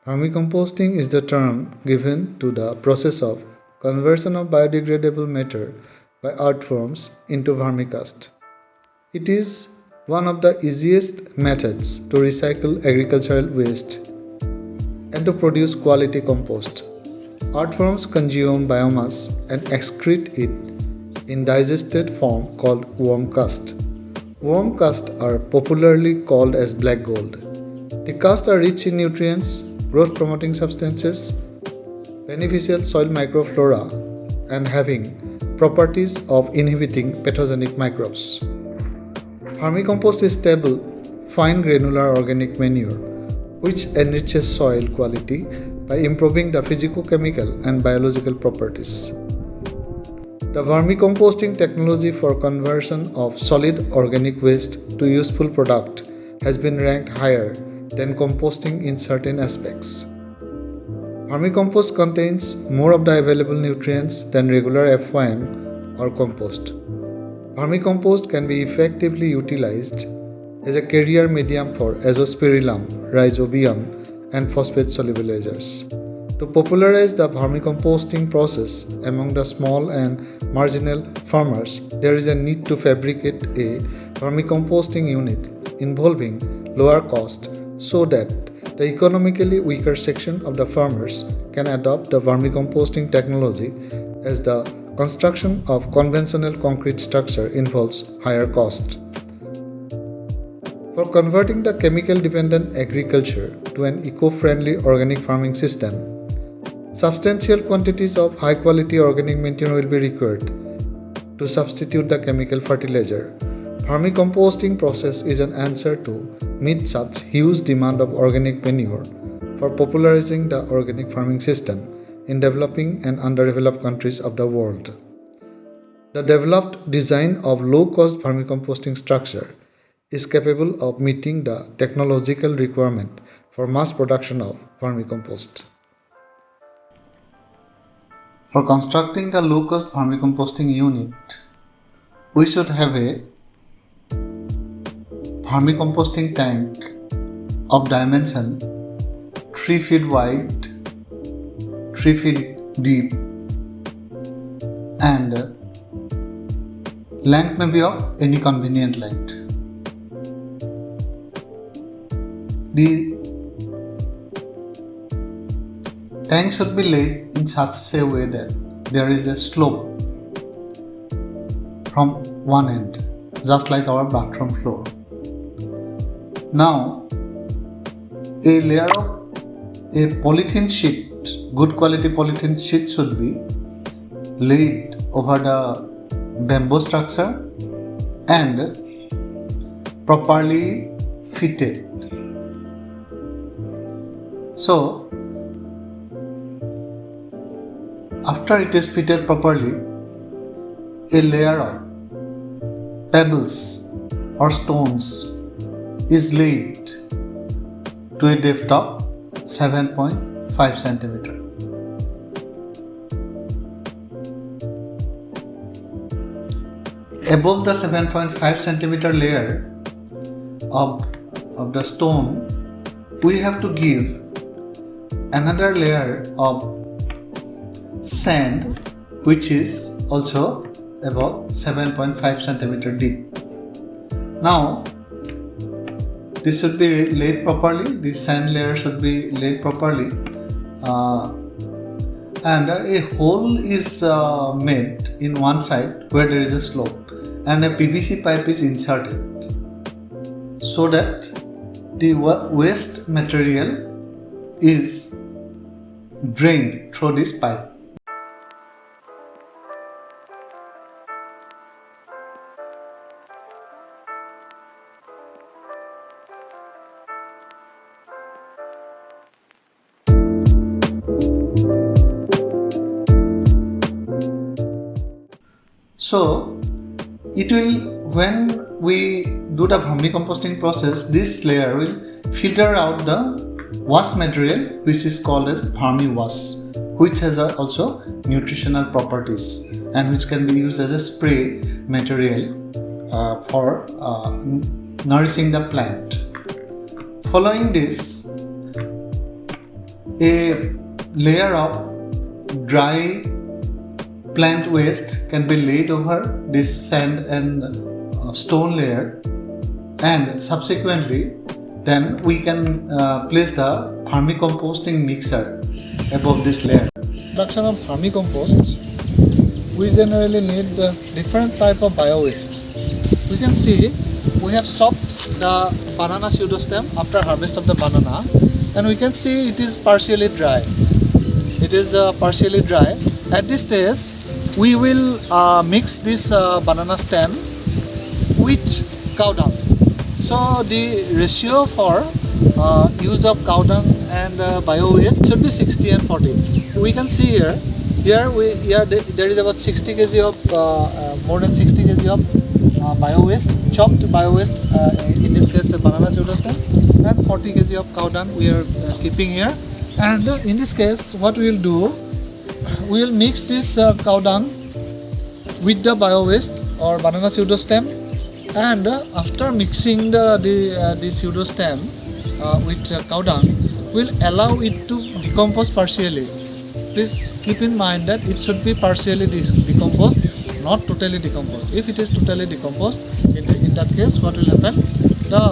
Vermicomposting is the term given to the process of conversion of biodegradable matter by earthworms into vermicast. It is one of the easiest methods to recycle agricultural waste and to produce quality compost. Earthworms consume biomass and excrete it in digested form called worm cast. Worm casts are popularly called as black gold. The casts are rich in nutrients, growth promoting substances, beneficial soil microflora, and having properties of inhibiting pathogenic microbes. Vermicompost is stable, fine granular organic manure which enriches soil quality by improving the physicochemical and biological properties. The vermicomposting technology for conversion of solid organic waste to useful product has been ranked higher than composting in certain aspects. Vermicompost contains more of the available nutrients than regular FYM or compost. Vermicompost can be effectively utilized as a carrier medium for azospirillum, rhizobium, and phosphate solubilizers. To popularize the vermicomposting process among the small and marginal farmers, there is a need to fabricate a vermicomposting unit involving lower cost so that the economically weaker section of the farmers can adopt the vermicomposting technology as the construction of conventional concrete structure involves higher cost. For converting the chemical-dependent agriculture to an eco-friendly organic farming system, substantial quantities of high-quality organic manure will be required to substitute the chemical fertilizer. Vermicomposting process is an answer to meet such huge demand of organic manure for popularizing the organic farming system in developing and underdeveloped countries of the world. The developed design of low-cost vermicomposting structure is capable of meeting the technological requirement for mass production of vermicompost. For constructing the low-cost vermicomposting unit, we should have a vermicomposting tank of dimension 3 feet wide, 3 feet deep, and length may be of any convenient length. The tank should be laid in such a way that there is a slope from one end, just like our bathroom floor. Now, a layer of a polythene sheet, good quality polythene sheet, should be laid over the bamboo structure and properly fitted. So, after it is fitted properly, a layer of pebbles or stones is laid to a depth of 7.5 centimeter. Above the 7.5 centimeter layer of the stone, we have to give another layer of sand which is also about 7.5 centimeter deep. Now, this should be laid properly, the sand layer should be laid properly, and a hole is made in one side where there is a slope, and a PVC pipe is inserted so that the waste material is drained through this pipe. So, it will, when we do the vermicomposting process, this layer will filter out the waste material which is called as vermi-waste, which has also nutritional properties and which can be used as a spray material for nourishing the plant. Following this, A layer of dry plant waste can be laid over this sand and stone layer, and subsequently then we can place the vermicomposting mixer above this layer. Production of vermicompost, we generally need different type of bio waste. We can see we have chopped the banana pseudostem after harvest of the banana, and we can see it is partially dry. It is partially dry. At this stage, we will mix this banana stem with cow dung. So the ratio for use of cow dung and bio waste should be 60 and 40. We can see here there is about 60 kg of more than 60 kg of bio waste, chopped bio waste, in this case banana pseudostem, and 40 kg of cow dung we are keeping here. And in this case, what we will do, we will mix this cow dung with the bio waste or banana pseudostem, and after mixing the pseudostem with cow dung, will allow it to decompose partially. Please keep in mind that it should be partially decomposed, not totally decomposed. If it is totally decomposed, in that case, what will happen? The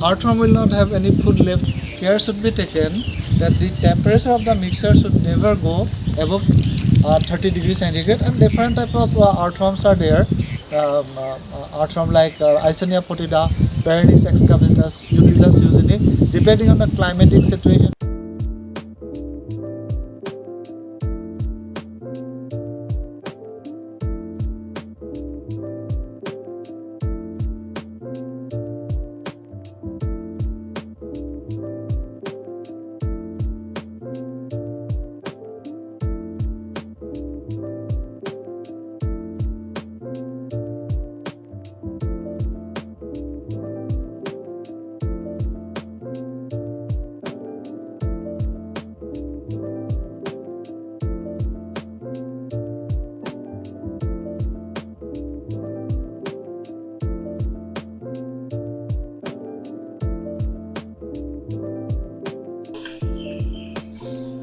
earthworm will not have any food left. Care should be taken that the temperature of the mixer should never go above 30 degrees centigrade, and different type of earthworms are there. Earthworm like Eisenia foetida, Pharynx excavatus, Eudrilus usini, depending on the climatic situation.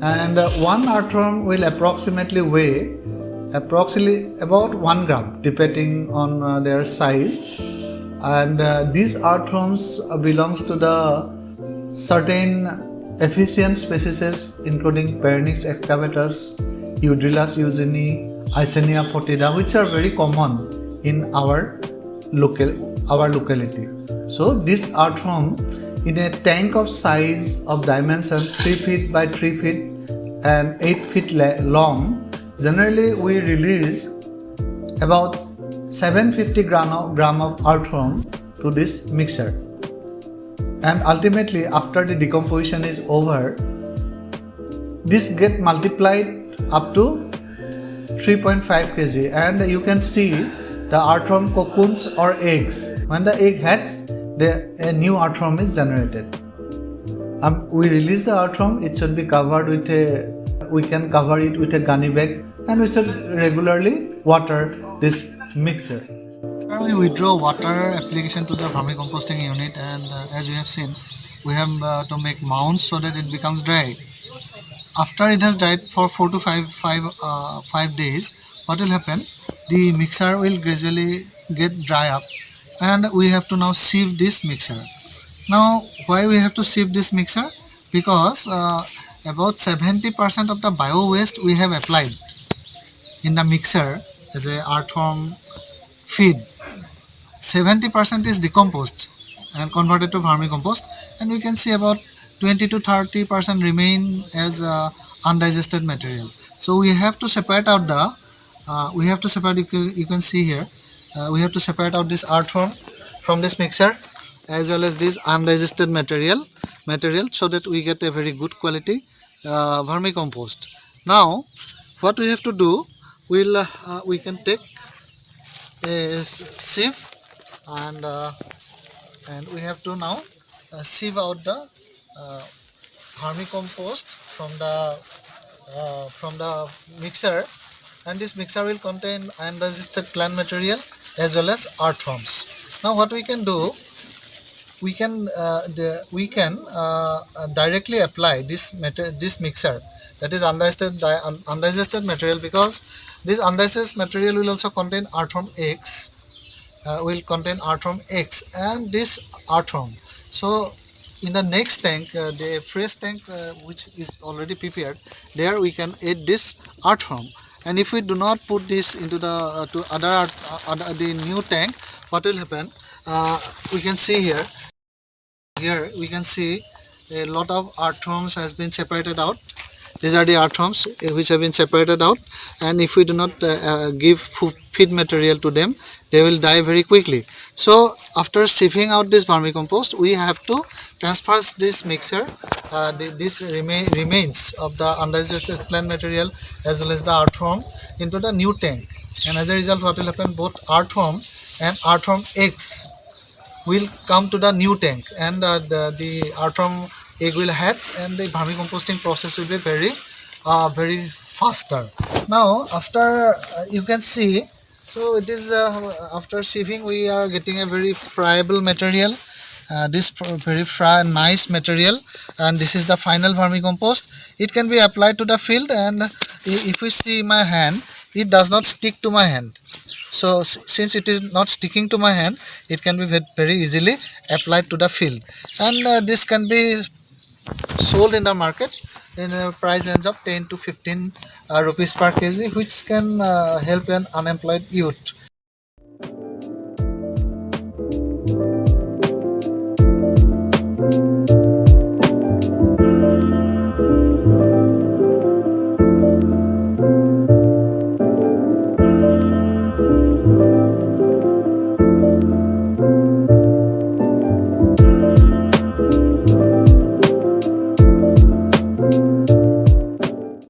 And one earthworm will approximately weigh about 1 gram depending on their size, and these earthworms belongs to the certain efficient species including Pharynx excavatus, Eudrilus usini, Eisenia foetida, which are very common in our locality. So this earthworm in a tank of size of dimension 3 feet by 3 feet and 8 feet long, generally we release about 750 gram of earthworm to this mixer, and ultimately after the decomposition is over, this get multiplied up to 3.5 kg, and you can see the earthworm cocoons or eggs. When the egg hatches, a new earthworm is generated. We release the earthworm. It should be covered with we can cover it with a gunny bag, and we should regularly water this mixer. We withdraw water application to the vermicomposting unit, and as we have seen, we have to make mounds so that it becomes dry. After it has dried for 4 to 5 days, what will happen? The mixer will gradually get dry up, and we have to now sieve this mixer. Now, why we have to sieve this mixer? Because about 70% of the bio waste we have applied in the mixer as a earthworm feed. 70% is decomposed and converted to vermicompost, and we can see about 20 to 30% remain as undigested material. So we have to separate out you can see here, we have to separate out this earthworm from this mixer as well as this undigested material so that we get a very good quality vermicompost. Now what we have to do, we can take a sieve, and we have to now sieve out the vermicompost from the mixer, and this mixer will contain undigested plant material as well as earthworms. Now what we can do, we can directly apply this mixer, that is undigested material, because this undigested material will also contain earthworm eggs, and this earthworm. So in the next tank, the fresh tank which is already prepared, there we can add this earthworm. And if we do not put this into the to other the new tank, what will happen? We can see here we can see a lot of earthworms has been separated out. These are the earthworms which have been separated out, and if we do not give feed material to them, they will die very quickly. So after sieving out this vermicompost, we have to transfer this mixture, this remains of the undigested plant material as well as the earthworm, into the new tank. And as a result, what will happen? Both earthworm and earthworm eggs will come to the new tank, and the earthworm egg will hatch, and the vermicomposting process will be very faster. Now after you can see, so it is after sieving we are getting a very friable material, very nice material, and this is the final vermicompost. It can be applied to the field, and if we see my hand, it does not stick to my hand. So since it is not sticking to my hand, it can be very easily applied to the field, and this can be sold in the market in a price range of 10 to 15 rupees per kg, which can help an unemployed youth.